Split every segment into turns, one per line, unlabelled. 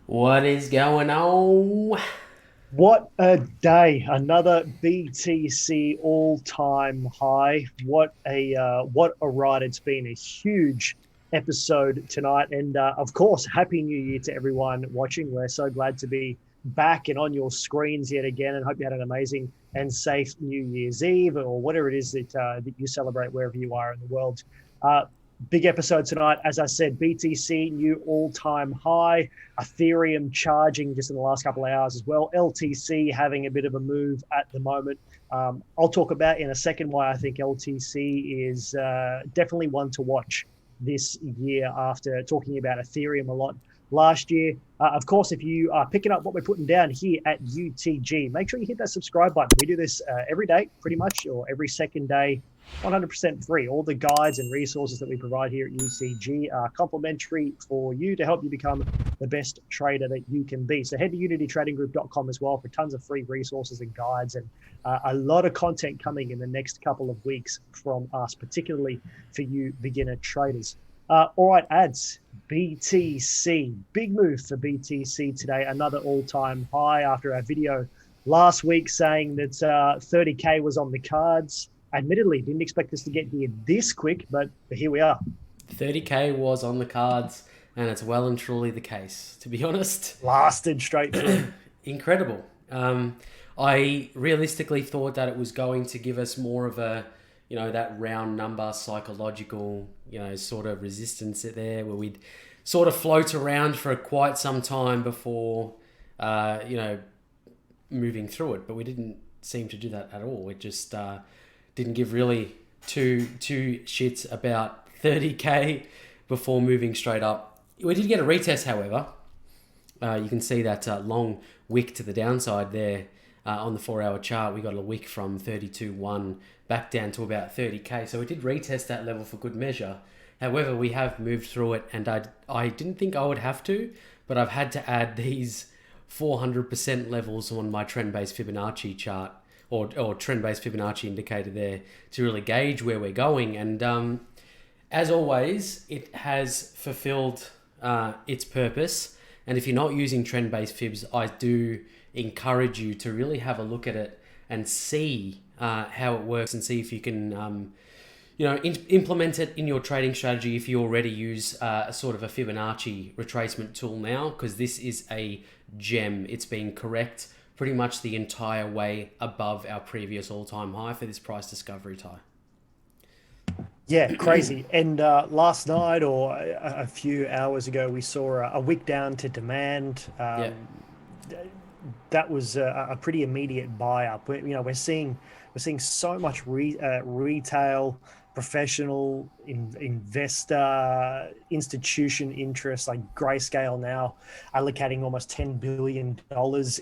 What is going on?
What a day! Another BTC all-time high. What a ride it's been. A huge episode tonight, and of course, Happy New Year to everyone watching. We're so glad to be back and on your screens yet again, and hope you had an amazing and safe New Year's Eve or whatever it is that you celebrate wherever you are in the world. Uh, Big episode tonight. As I said, BTC new all-time high. Ethereum charging just in the last couple of hours as well. LTC having a bit of a move at the moment. I'll talk about in a second why I think LTC is definitely one to watch this year after talking about Ethereum a lot last year. Of course, if you are picking up what we're putting down here at UTG, make sure you hit that subscribe button. We do this every day, pretty much, or every second day, 100% free. All the guides and resources that we provide here at UTG are complimentary for you to help you become the best trader that you can be. So head to unitytradinggroup.com as well for tons of free resources and guides and a lot of content coming in the next couple of weeks from us, particularly for you beginner traders. All right, ads. BTC. Big move for BTC today. Another all-time high after our video last week saying that 30K was on the cards. Admittedly, didn't expect us to get here this quick, but here we are.
30K was on the cards, and it's well and truly the case, to be honest.
Blasted straight through.
Incredible. I realistically thought that it was going to give us more of a, that round number psychological, sort of resistance there where we'd sort of float around for quite some time before, moving through it. But we didn't seem to do that at all. It just didn't give really two shits about 30K before moving straight up. We did get a retest, however. You can see that long wick to the downside there on the 4-hour chart. We got a wick from 32.1 back down to about 30K. So we did retest that level for good measure. However, we have moved through it, and I didn't think I would have to, but I've had to add these 400% levels on my trend-based Fibonacci chart or trend-based Fibonacci indicator there to really gauge where we're going. And as always, it has fulfilled its purpose. And if you're not using trend-based fibs, I do encourage you to really have a look at it and see how it works and see if you can, implement it in your trading strategy if you already use a sort of a Fibonacci retracement tool now, because this is a gem. It's been correct pretty much the entire way above our previous all-time high for this price discovery tie.
Yeah, crazy. And last night or a few hours ago, we saw a wick down to demand.
Yeah.
That was a pretty immediate buy up. We're seeing so much retail, professional, investor, institution interest like Grayscale now allocating almost $10 billion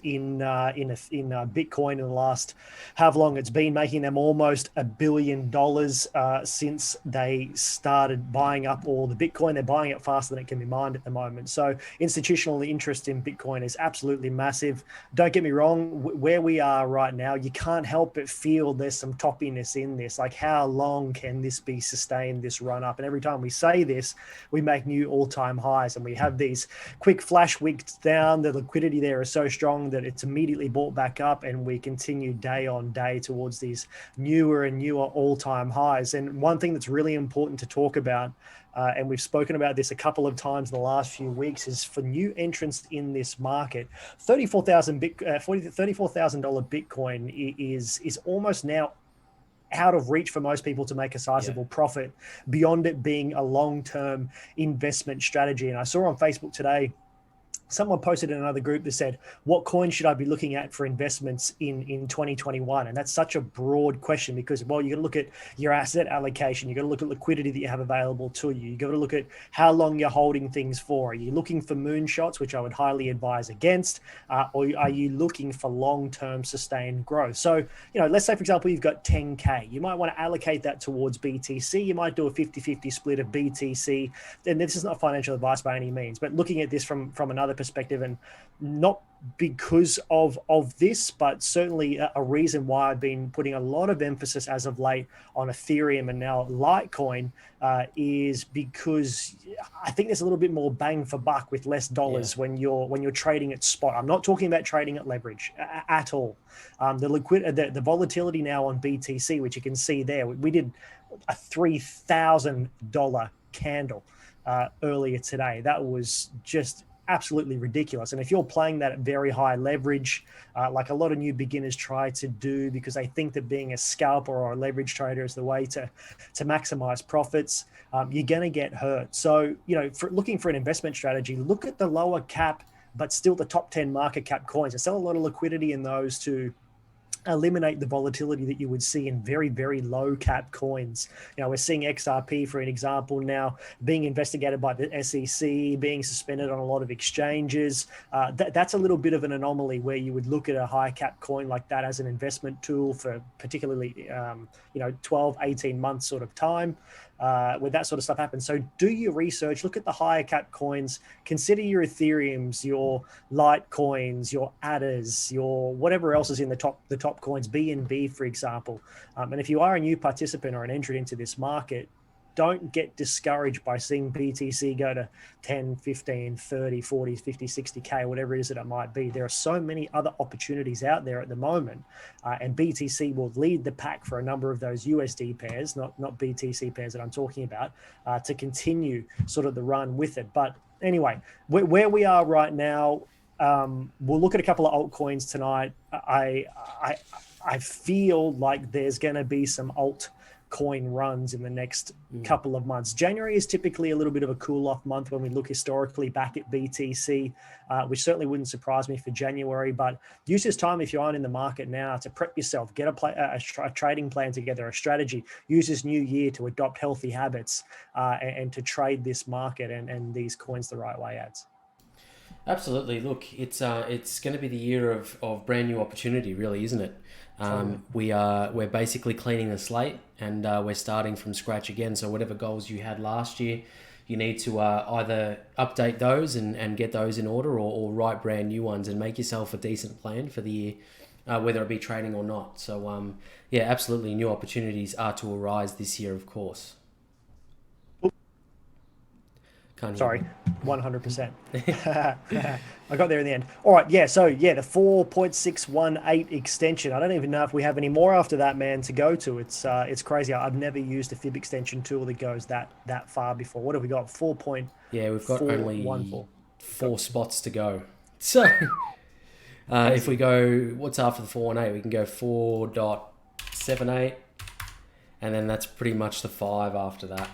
in Bitcoin in the last how long it's been, making them almost $1 billion since they started buying up all the Bitcoin. They're buying it faster than it can be mined at the moment. So institutional interest in Bitcoin is absolutely massive. Don't get me wrong, where we are right now, you can't help but feel there's some toppiness in this. Like, how long can this be sustained, this run up? And every time we say this, we make new all-time highs, and we have these quick flash wicks down. The liquidity there is so strong that it's immediately bought back up, and we continue day on day towards these newer and newer all-time highs. And one thing that's really important to talk about, and we've spoken about this a couple of times in the last few weeks, is for new entrants in this market, $34,000 Bitcoin is almost now out of reach for most people to make a
Yeah.
sizable profit beyond it being a long-term investment strategy. And I saw on Facebook today, someone posted in another group that said, what coin should I be looking at for investments in 2021? And that's such a broad question because, well, you got to look at your asset allocation. You got to look at liquidity that you have available to you. You got to look at how long you're holding things for. Are you looking for moonshots, which I would highly advise against, or are you looking for long-term sustained growth? So, let's say, for example, you've got 10K. You might want to allocate that towards BTC. You might do a 50-50 split of BTC. And this is not financial advice by any means, but looking at this from another perspective, and not because of this, but certainly a reason why I've been putting a lot of emphasis as of late on Ethereum and now Litecoin, is because I think there's a little bit more bang for buck with less dollars when you're trading at spot. I'm not talking about trading at leverage at all. The volatility now on BTC, which you can see there, we did a $3,000 candle earlier today. That was just absolutely ridiculous. And if you're playing that at very high leverage, like a lot of new beginners try to do, because they think that being a scalper or a leverage trader is the way to maximize profits, you're going to get hurt. So, looking for an investment strategy, look at the lower cap, but still the top 10 market cap coins. There's still a lot of liquidity in those to eliminate the volatility that you would see in very, very low cap coins. We're seeing XRP, for an example, now being investigated by the SEC, being suspended on a lot of exchanges. That's a little bit of an anomaly, where you would look at a high cap coin like that as an investment tool for particularly 12, 18 months sort of time, where that sort of stuff happens. So do your research, look at the higher cap coins, consider your Ethereums, your Litecoins, your ADAs, your whatever else is in the top coins, BNB, for example. And if you are a new participant or an entrant into this market, don't get discouraged by seeing BTC go to 10, 15, 30, 40, 50, 60K, whatever it is that it might be. There are so many other opportunities out there at the moment, and BTC will lead the pack for a number of those USD pairs, not BTC pairs that I'm talking about, to continue sort of the run with it. But anyway, where we are right now, we'll look at a couple of altcoins tonight. I feel like there's going to be some altcoin runs in the next couple of months. January is typically a little bit of a cool-off month when we look historically back at BTC, which certainly wouldn't surprise me for January. But use this time, if you aren't in the market now, to prep yourself, get a trading plan together, a strategy. Use this new year to adopt healthy habits and to trade this market and these coins the right way, ads.
Absolutely. Look, it's going to be the year of brand new opportunity, really, isn't it? We're basically cleaning the slate, and we're starting from scratch again. So whatever goals you had last year, you need to either update those and get those in order, or write brand new ones and make yourself a decent plan for the year, whether it be trading or not. So absolutely, new opportunities are to arise this year, of course.
Sorry, 100%. I got there in the end. All right, yeah, so the 4.618 extension. I don't even know if we have any more after that, man, to go to. It's crazy. I've never used a fib extension tool that goes that far before. What have we got? 4.
Yeah, we've got only 4 spots to go. So if we go, what's after the 4.18? We can go 4.78, and then that's pretty much the 5 after that.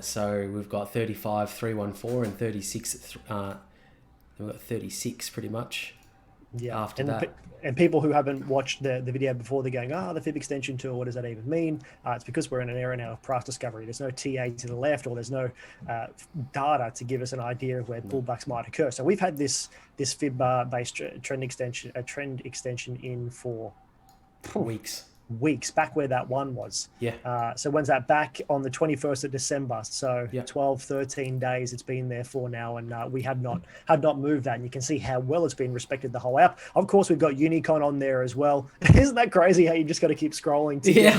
So we've got 35, 314, and 36. We've got 36 pretty much. Yeah. After that,
and people who haven't watched the video before, they're going, the fib extension tool, what does that even mean? It's because we're in an era now of price discovery. There's no TA to the left, or there's no data to give us an idea of where pullbacks might occur. So we've had this fib based trend extension in for weeks back where that one was. So when's that? Back on the 21st of December. So 12, 13 days it's been there for now, and we had not moved that. And you can see how well it's been respected the whole app. Of course, we've got Unicon on there as well. Isn't that crazy how you just got to keep scrolling to get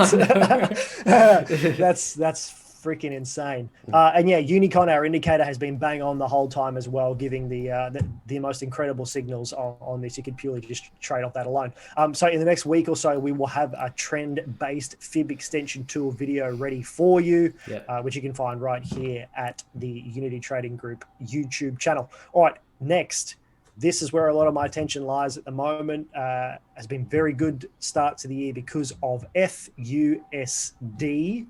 that's freaking insane. And Unicon, our indicator, has been bang on the whole time as well, giving the most incredible signals on this. You could purely just trade off that alone. So in the next week or so, we will have a trend-based fib extension tool video ready for you, which you can find right here at the Unity Trading Group YouTube channel. All right, next. This is where a lot of my attention lies at the moment. Has been very good start to the year because of FUSD.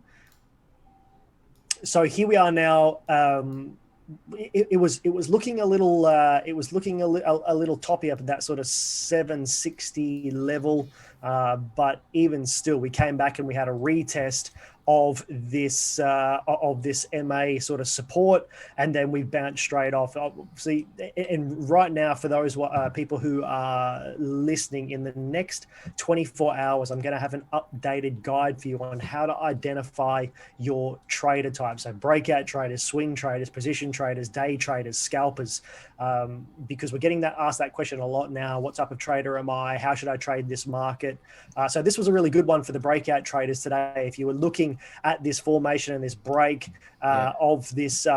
So here we are now. It was looking a little toppy up at that sort of 760 level But even still, we came back and we had a retest of this MA sort of support, and then we bounced straight off. See, and right now, for those people who are listening, in the next 24 hours, I'm going to have an updated guide for you on how to identify your trader types. So breakout traders, swing traders, position traders, day traders, scalpers, because we're getting asked that question a lot now. What type of trader am I? How should I trade this market? So this was a really good one for the breakout traders today. If you were looking at this formation and this break of this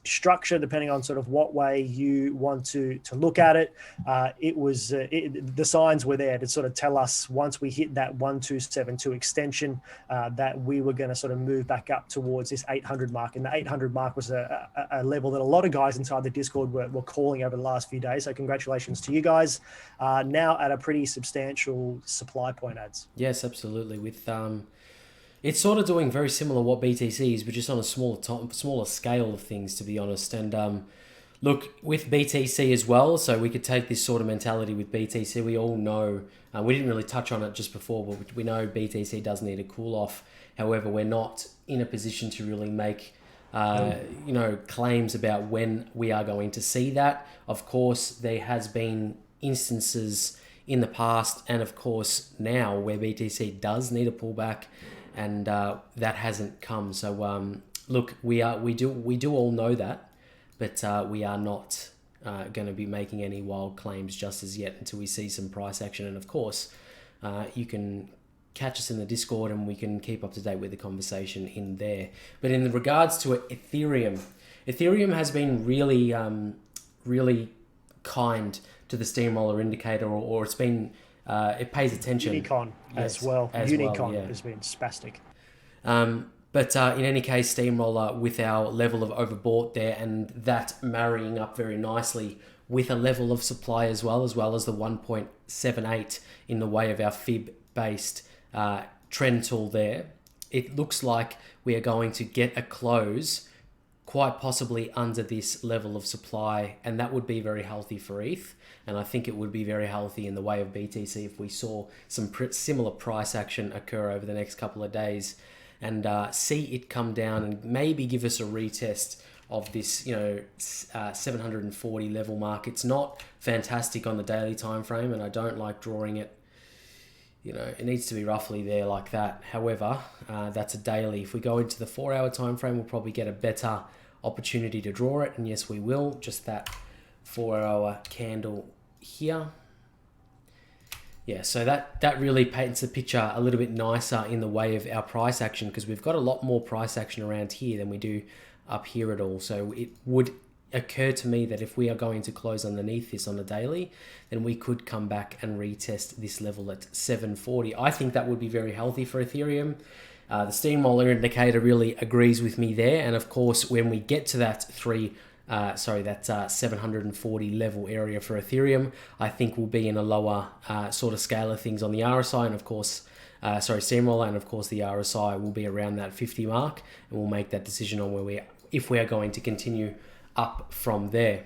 structure, depending on sort of what way you want to look at it, the signs were there to sort of tell us once we hit that 1272 extension that we were going to sort of move back up towards this 800 mark. And the 800 mark was a level that a lot of guys inside the Discord were calling over the last few days. So congratulations to you guys. Now at a pretty substantial supply point adds.
Yes, absolutely. With it's sort of doing very similar what BTC is, but just on a smaller scale of things, to be honest. And look, with BTC as well, so we could take this sort of mentality with BTC. We all know, we didn't really touch on it just before, but we know BTC does need a cool off. However, we're not in a position to really make claims about when we are going to see that. Of course, there has been instances in the past, and of course now, where BTC does need a pullback, and that hasn't come. So look, we do all know that, but we are not going to be making any wild claims just as yet until we see some price action. And of course, you can catch us in the Discord and we can keep up to date with the conversation in there. But in regards to Ethereum has been really, really kind to the steamroller indicator, or it's been, it pays attention.
Unicon as well. Unicon has been spastic.
But in any case, steamroller with our level of overbought there, and that marrying up very nicely with a level of supply as well as the 1.78 in the way of our fib-based trend tool there. It looks like we are going to get a close quite possibly under this level of supply, and that would be very healthy for ETH. And I think it would be very healthy in the way of BTC if we saw some similar price action occur over the next couple of days, and see it come down and maybe give us a retest of this 740 level mark. It's not fantastic on the daily time frame, and I don't like drawing it. It needs to be roughly there like that. However, that's a daily. If we go into the 4 hour time frame, we'll probably get a better opportunity to draw it, and yes, we will. Just that 4 hour candle here. Yeah, so that really paints the picture a little bit nicer in the way of our price action, because we've got a lot more price action around here than we do up here at all. So it would occur to me that if we are going to close underneath this on a daily, then we could come back and retest this level at 740. I think that would be very healthy for Ethereum. The steamroller indicator really agrees with me there. And of course, when we get to that 740 level area for Ethereum, I think we'll be in a lower sort of scale of things on the RSI, and of course, steamroller, and of course the RSI will be around that 50 mark, and we'll make that decision on if we are going to continue up from there.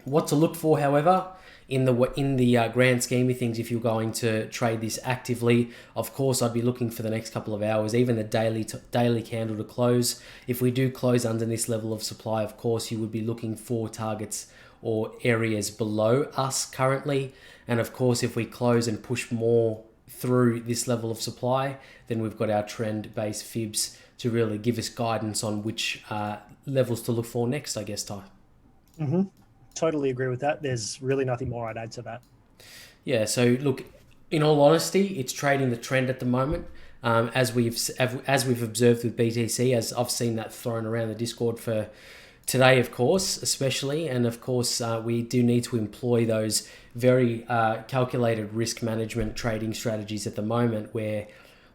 What to look for, however, in the grand scheme of things, if you're going to trade this actively, of course, I'd be looking for the next couple of hours, even the daily candle to close. If we do close under this level of supply, of course, you would be looking for targets or areas below us currently. And of course, if we close and push more through this level of supply, then we've got our trend-based fibs to really give us guidance on which levels to look for next, I guess, Ty.
Mm-hmm. Totally agree with that. There's really nothing more I'd add to that.
Yeah, so look, in all honesty, it's trading the trend at the moment. As we've observed with BTC, as I've seen that thrown around the Discord for today, of course, especially. And of course, we do need to employ those very calculated risk management trading strategies at the moment, where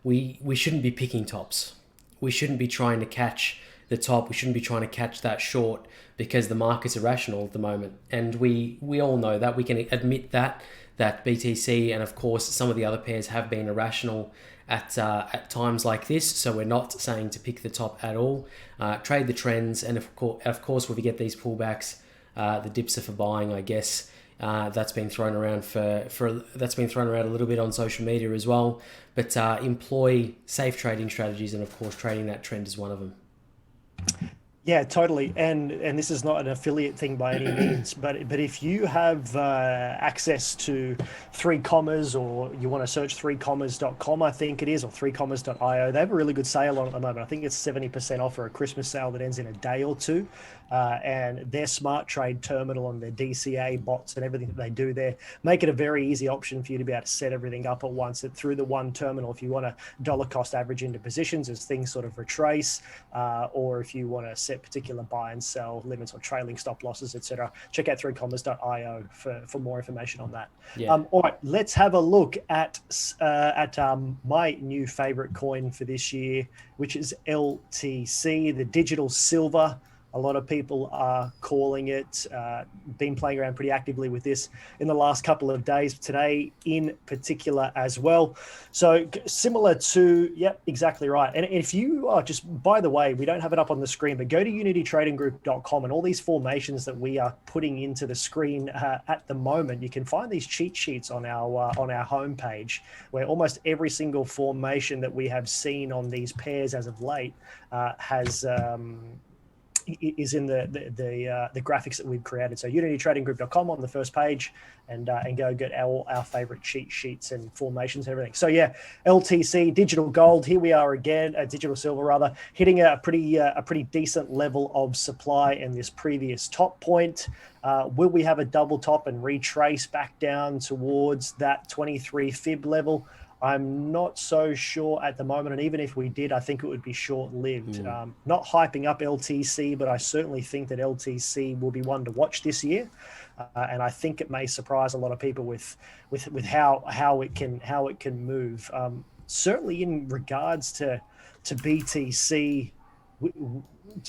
we shouldn't be picking tops. We shouldn't be trying to catch the top. We shouldn't be trying to catch that short, because the market's irrational at the moment. And we all know that. We can admit that BTC and of course some of the other pairs have been irrational at times like this. So we're not saying to pick the top at all. Trade the trends, and of course when we get these pullbacks, the dips are for buying, I guess. That's been thrown around that's been thrown around a little bit on social media as well. But employ safe trading strategies, and of course, trading that trend is one of them.
Yeah, totally. And this is not an affiliate thing by any means, but if you have access to 3commas, or you want to search 3commas.com, I think it is, or 3commas.io, they have a really good sale on at the moment. I think it's 70% off for a Christmas sale that ends in a day or two. And their smart trade terminal and their DCA bots and everything that they do there make it a very easy option for you to be able to set everything up at once through the one terminal. If you want to dollar cost average into positions as things sort of retrace, or if you want to set particular buy and sell limits or trailing stop losses, etc., check out 3commas.io for more information on that.
Yeah.
All right, let's have a look at my new favorite coin for this year, which is LTC, the digital silver. A lot of people are calling it, been playing around pretty actively with this in the last couple of days, today in particular as well. So similar to, yep, exactly right. And if you are just, by the way, we don't have it up on the screen, but go to unitytradinggroup.com, and all these formations that we are putting into the screen at the moment, you can find these cheat sheets on our homepage, where almost every single formation that we have seen on these pairs as of late is in the graphics that we've created. So unitytradinggroup.com on the first page, and go get our favorite cheat sheets and formations and everything. So yeah, LTC, digital gold, here we are again, digital silver rather, hitting a pretty decent level of supply in this previous top point. Will we have a double top and retrace back down towards that 23 fib level? I'm not so sure at the moment, and even if we did, I think it would be short-lived. Not hyping up LTC, but I certainly think that LTC will be one to watch this year, and I think it may surprise a lot of people with how it can move. Certainly in regards to BTC.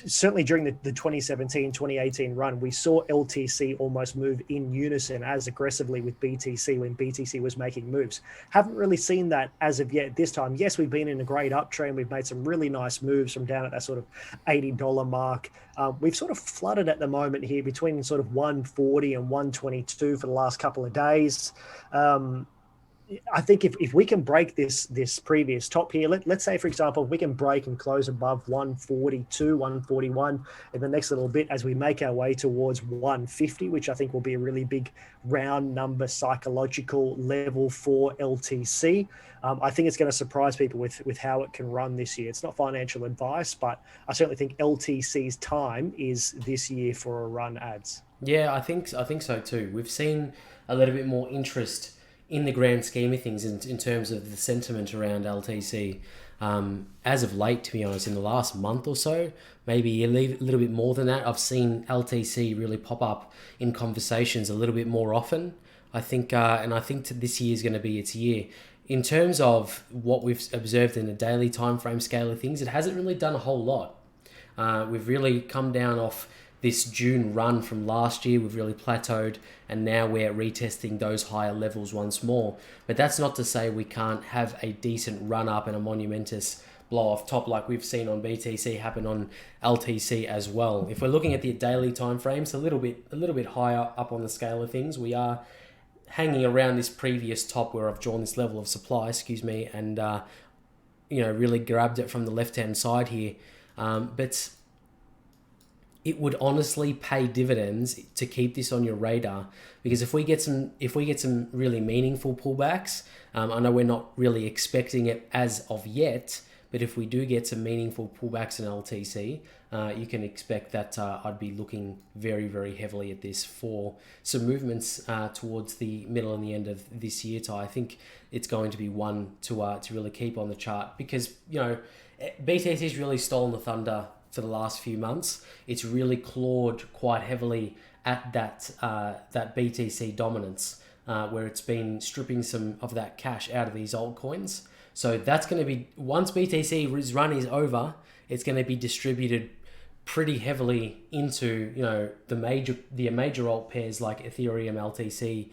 Certainly during the 2017-2018 run, we saw LTC almost move in unison as aggressively with BTC when BTC was making moves. Haven't really seen that as of yet this time. Yes, we've been in a great uptrend. We've made some really nice moves from down at that sort of $80 mark. We've sort of flooded at the moment here between sort of 140 and 122 for the last couple of days. I think if we can break this previous top here, let's say, for example, if we can break and close above 142, 141 in the next little bit as we make our way towards 150, which I think will be a really big round number psychological level for LTC. I think it's going to surprise people with how it can run this year. It's not financial advice, but I certainly think LTC's time is this year for a run, ads.
Yeah, I think so too. We've seen a little bit more interest in the grand scheme of things in terms of the sentiment around LTC. As of late, to be honest, in the last month or so, maybe a little bit more than that, I've seen LTC really pop up in conversations a little bit more often. I think, and I think this year is going to be its year. In terms of what we've observed in the daily time frame scale of things, it hasn't really done a whole lot. We've really come down off this June run from last year. We've really plateaued, and now we're retesting those higher levels once more. But that's not to say we can't have a decent run up and a monumentous blow off top like we've seen on BTC happen on LTC as well. If we're looking at the daily time frames, a little bit higher up on the scale of things, we are hanging around this previous top where I've drawn this level of supply, and really grabbed it from the left hand side here. But it would honestly pay dividends to keep this on your radar, because if we get some really meaningful pullbacks, I know we're not really expecting it as of yet, but if we do get some meaningful pullbacks in LTC, you can expect that I'd be looking very, very heavily at this for some movements towards the middle and the end of this year. I think it's going to be one to really keep on the chart, because BTC's really stolen the thunder for the last few months. It's really clawed quite heavily at that BTC dominance, where it's been stripping some of that cash out of these altcoins. So that's going to be, once BTC's run is over, it's going to be distributed pretty heavily into the major alt pairs like Ethereum, LTC,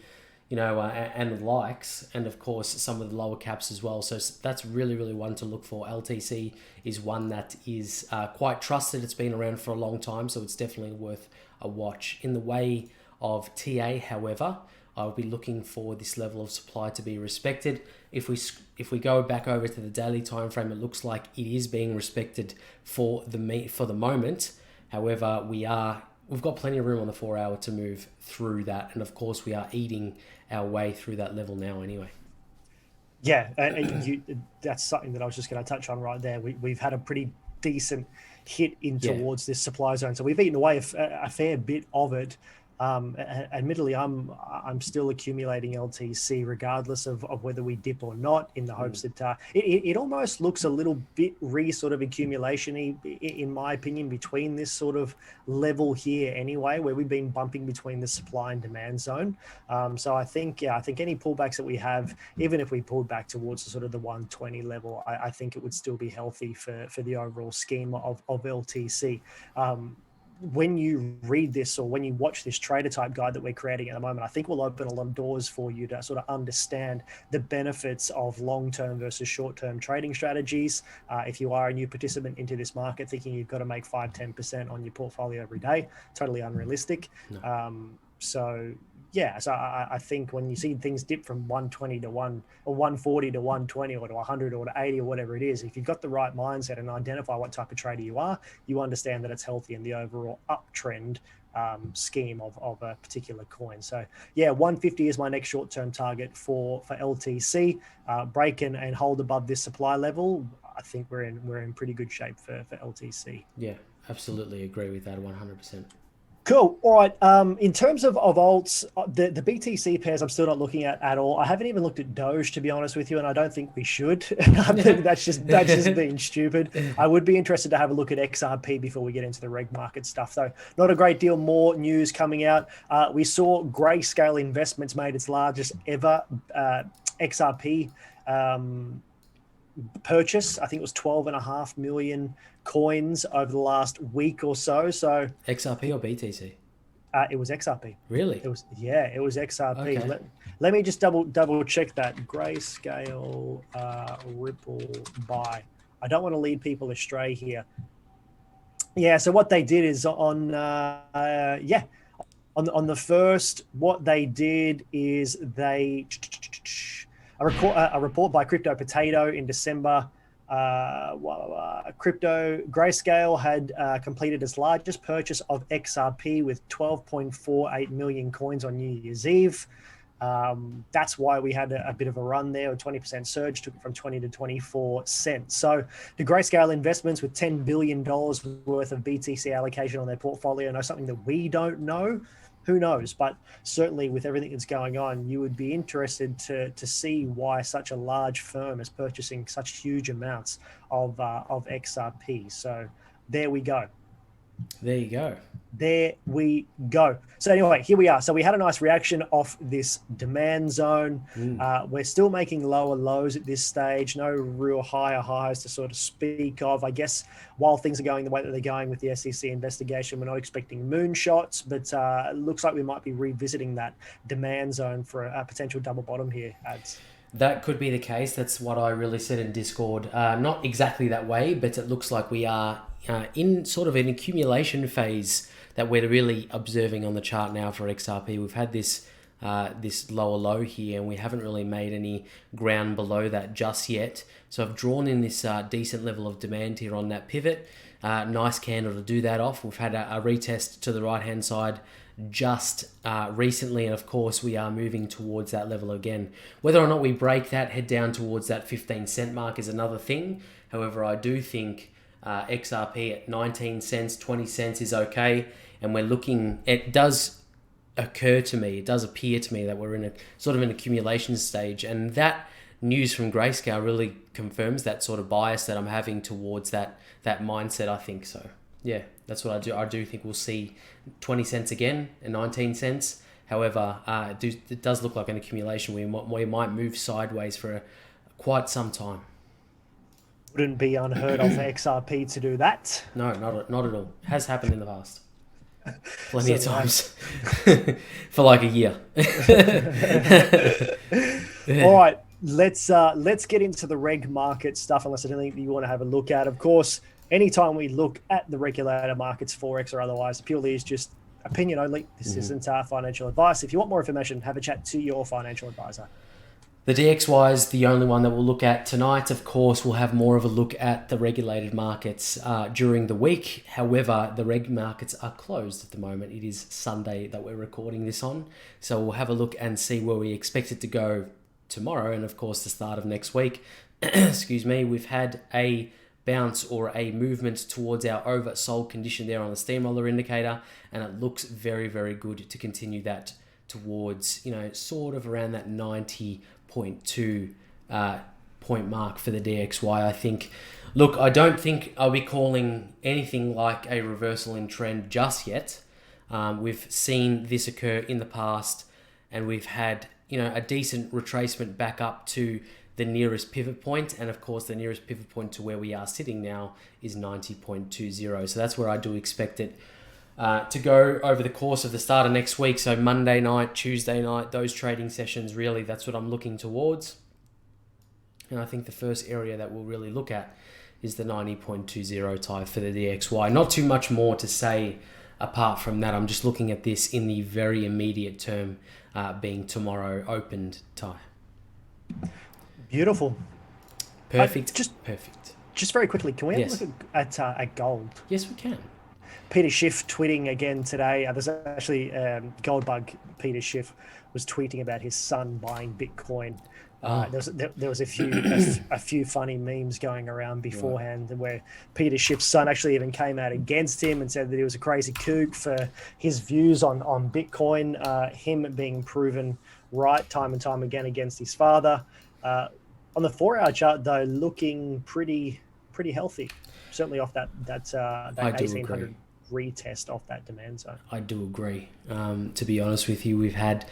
and the likes, and of course some of the lower caps as well. So that's really, really one to look for. LTC is one that is quite trusted. It's been around for a long time, so it's definitely worth a watch. In the way of TA. However, I'll be looking for this level of supply to be respected. If we go back over to the daily time frame, it looks like it is being respected for the moment. However, we've got plenty of room on the 4 hour to move through that, and of course we are eating our way through that level now anyway.
Yeah, that's something that I was just going to touch on right there. We've had a pretty decent hit in towards this supply zone, so we've eaten away a fair bit of it. Admittedly, I'm still accumulating LTC regardless of whether we dip or not, in the hopes that it almost looks a little bit sort of accumulation-y, in my opinion, between this sort of level here anyway, where we've been bumping between the supply and demand zone. So I think any pullbacks that we have, even if we pulled back towards the sort of the 120 level, I think it would still be healthy for the overall scheme of LTC. When you read this, or when you watch this trader type guide that we're creating at the moment, I think we'll open a lot of doors for you to sort of understand the benefits of long-term versus short-term trading strategies. If you are a new participant into this market thinking you've got to make 5-10% on your portfolio every day, totally unrealistic. No. So I think when you see things dip from 120 to 140 to 120 or to 100 or to 80 or whatever it is, if you've got the right mindset and identify what type of trader you are, you understand that it's healthy in the overall uptrend scheme of a particular coin. So 150 is my next short-term target for LTC. Break and hold above this supply level, I think we're in pretty good shape for LTC.
Yeah, absolutely agree with that 100%.
Cool. All right. In terms of alts, the BTC pairs I'm still not looking at all. I haven't even looked at Doge, to be honest with you, and I don't think we should. I think that's just being stupid. I would be interested to have a look at XRP before we get into the reg market stuff, though. Not a great deal more news coming out. We saw Grayscale Investments made its largest ever XRP purchase. I think it was 12.5 million coins over the last week or so. So
XRP or BTC?
It was XRP.
Really?
It was XRP.
Okay.
Let me just double check that. Grayscale Ripple buy. I don't want to lead people astray here. Yeah. So what they did is on the first, what they did is they a report by Crypto Potato in December. Grayscale had completed its largest purchase of XRP with 12.48 million coins on New Year's Eve. That's why we had a bit of a run there, a 20% surge, took it from 20 to 24 cents. So the Grayscale Investments with $10 billion worth of BTC allocation on their portfolio know something that we don't know. Who knows? But certainly with everything that's going on, you would be interested to see why such a large firm is purchasing such huge amounts of XRP. So there we go. There we go. So anyway, here we are. So we had a nice reaction off this demand zone. We're still making lower lows at this stage. No real higher highs to sort of speak of. I guess while things are going the way that they're going with the SEC investigation, we're not expecting moonshots, but it looks like we might be revisiting that demand zone for a potential double bottom here, Ads.
That could be the case. That's what I really said in Discord. Not exactly that way, but it looks like we are in sort of an accumulation phase that we're really observing on the chart now for XRP. We've had this lower low here, and we haven't really made any ground below that just yet. So I've drawn in this decent level of demand here on that pivot. Nice candle to do that off. We've had a retest to the right-hand side just recently, and of course we are moving towards that level again. Whether or not we break that, head down towards that 15 cent mark is another thing. However, I do think XRP at 19 cents, 20 cents is okay, and we're looking, it does appear to me that we're in a sort of an accumulation stage, and that news from Grayscale really confirms that sort of bias that I'm having towards that mindset, I think. So yeah, that's what I do. I do think we'll see 20 cents again and 19 cents. However, it does look like an accumulation. We might move sideways for quite some time.
Wouldn't be unheard of for XRP to do that.
No, not at all. Has happened in the past. Plenty of times. For like a year.
All right, let's get into the reg market stuff, unless there's anything you want to have a look at. Of course, anytime we look at the regulated markets, Forex or otherwise, purely is just opinion only. This isn't financial advice. If you want more information, have a chat to your financial advisor.
The DXY is the only one that we'll look at tonight. Of course, we'll have more of a look at the regulated markets during the week. However, the reg markets are closed at the moment. It is Sunday that we're recording this on. So we'll have a look and see where we expect it to go tomorrow and, of course, the start of next week. Excuse me. We've had a bounce or a movement towards our oversold condition there on the steamroller indicator, and it looks very, very good to continue that towards, sort of around that 90.2 point mark for the DXY. I think, look, I don't think I'll be calling anything like a reversal in trend just yet. We've seen this occur in the past, and we've had, a decent retracement back up to the nearest pivot point, and of course the nearest pivot point to where we are sitting now is 90.20. So that's where I do expect it to go over the course of the start of next week. So Monday night, Tuesday night, those trading sessions, really, that's what I'm looking towards. And I think the first area that we'll really look at is the 90.20 type for the DXY. Not too much more to say apart from that. I'm just looking at this in the very immediate term, being tomorrow opened tie.
Beautiful.
Perfect. Perfect.
Just very quickly, can we have a look at gold?
Yes, we can.
Peter Schiff tweeting again today. There's actually Goldbug Peter Schiff was tweeting about his son buying Bitcoin. There was a few funny memes going around beforehand, where Peter Schiff's son actually even came out against him and said that he was a crazy kook for his views on Bitcoin, him being proven right time and time again against his father. On the 4-hour chart, though, looking pretty healthy. Certainly off that 1800 retest off that demand zone.
I do agree. To be honest with you, we've had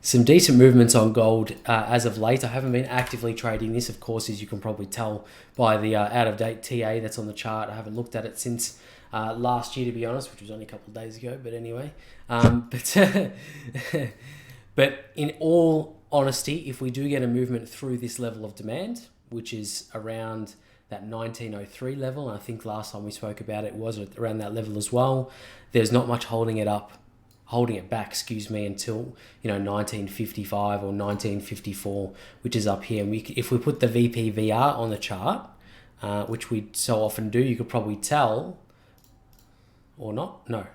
some decent movements on gold as of late. I haven't been actively trading this, of course, as you can probably tell by the out-of-date TA that's on the chart. I haven't looked at it since last year, to be honest, which was only a couple of days ago. But anyway, but in all honesty, if we do get a movement through this level of demand, which is around that 1903 level, and I think last time we spoke about it was around that level as well, there's not much holding it back, until 1955 or 1954, which is up here. And if we put the VPVR on the chart, which we so often do, you could probably tell, or not. No,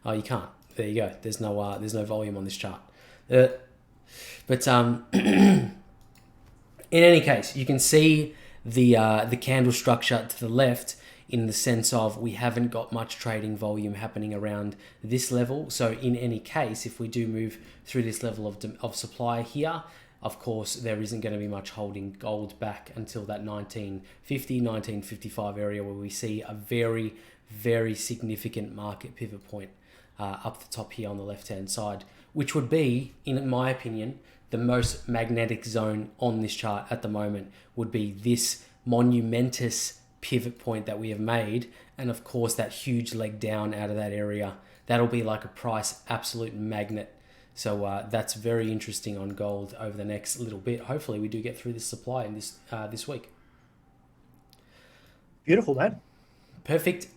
you can't. There you go. There's no volume on this chart. But in any case, you can see the candle structure to the left, in the sense of we haven't got much trading volume happening around this level. So in any case, if we do move through this level of supply here, of course, there isn't going to be much holding gold back until that 1950, 1955 area, where we see a very, very significant market pivot point up the top here on the left-hand side, which would be, in my opinion, the most magnetic zone on this chart at the moment, would be this monumentous pivot point that we have made, and of course that huge leg down out of that area. That'll be like a price absolute magnet. So that's very interesting on gold over the next little bit. Hopefully we do get through this supply in this week.
Beautiful, man.
Perfect.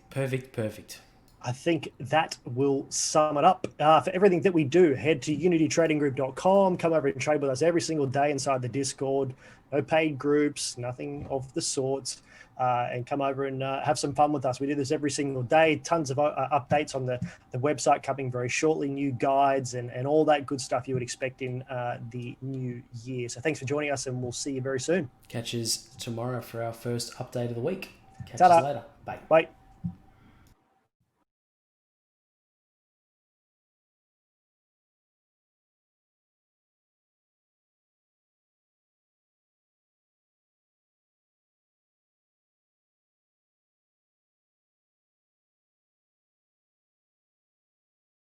I think that will sum it up. For everything that we do, head to unitytradinggroup.com. Come over and trade with us every single day inside the Discord. No paid groups, nothing of the sorts. And come over and have some fun with us. We do this every single day. Tons of updates on the website coming very shortly, new guides and all that good stuff you would expect in the new year. So thanks for joining us, and we'll see you very soon.
Catch us tomorrow for our first update of the week. Catch
Ta-da.
us later. Bye.
Bye.